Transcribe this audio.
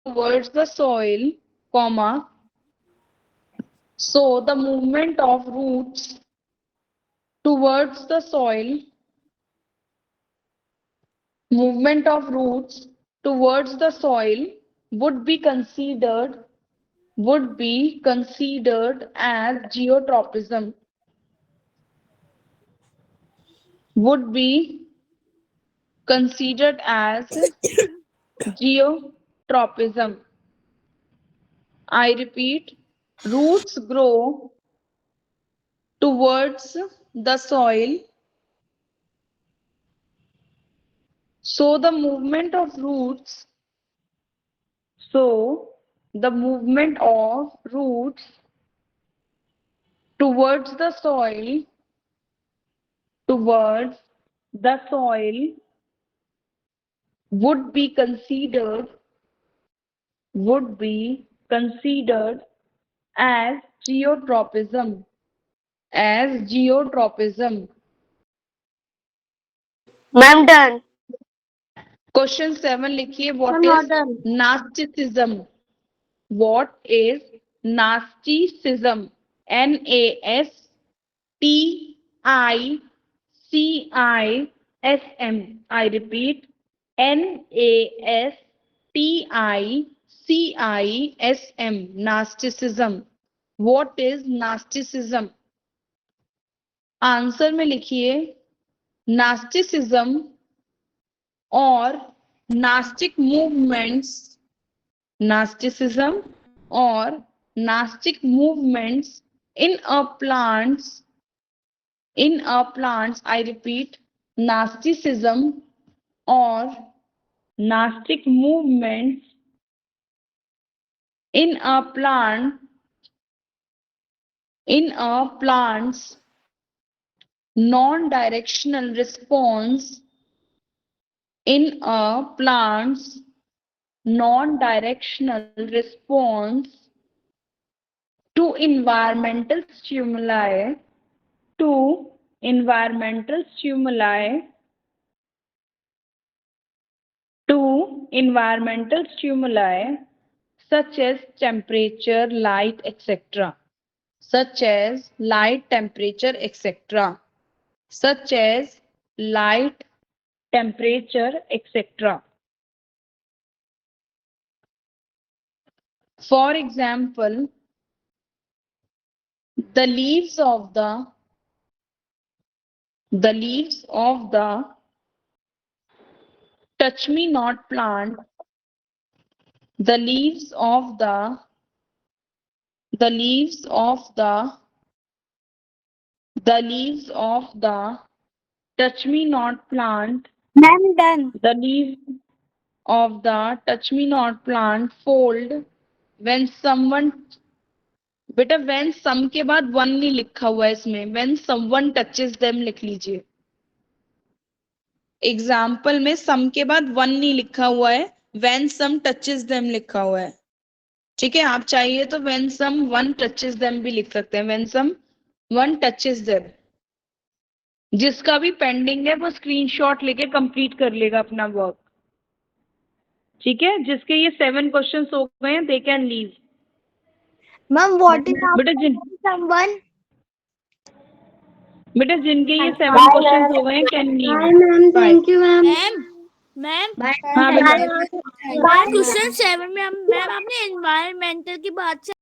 towards the soil, comma. So the movement of roots towards the soil, movement of roots towards the soil would be considered as geotropism. Would be considered as geotropism. I repeat, roots grow towards the soil. So the movement of roots, so the movement of roots towards the soil, towards the soil would be considered as geotropism, as geotropism. Ma'am done. Question 7 लिखिए, what not is done. Nasticism? What is nasticism? NASTICISM. I repeat, NASTICISM. Nasticism. What is nasticism? Answer में लिखिए, nasticism और nastic movements, nasticism और nastic movements in a plants, I repeat, nasticism और nastic movements in a plant's non-directional response, in a plant's non-directional response to environmental stimuli, to environmental stimuli, to environmental stimuli such as temperature, light, etc. Such as light, temperature, etc. Such as light, temperature, etc. For example, the leaves of the touch me not plant, the leaves of the touch me not plant, ma'am done. the leaves of the touch me not plant fold when someone, बेटा when some के बाद one नहीं लिखा हुआ है इसमें, when someone touches them लिख लीजिए। एग्जाम्पल में सम के बाद वन नहीं लिखा हुआ है, when some touches them लिखा हुआ है। ठीक है, आप चाहिए तो when some one touches them भी लिख सकते हैं, when some one touches them। जिसका भी पेंडिंग है वो स्क्रीनशॉट लेके कंप्लीट कर लेगा अपना वर्क। ठीक है, जिसके ये 7 क्वेश्चंस हो गए हैं they can leave. Ma'am what is बेटा समवन? जिनके ये 7 क्वेश्चंस हो गए हैं can leave. Ma'am thank you ma'am. Ma'am हाँ बेटा। क्वेश्चन 7 में मैम आपने एनवायरमेंटल की बात से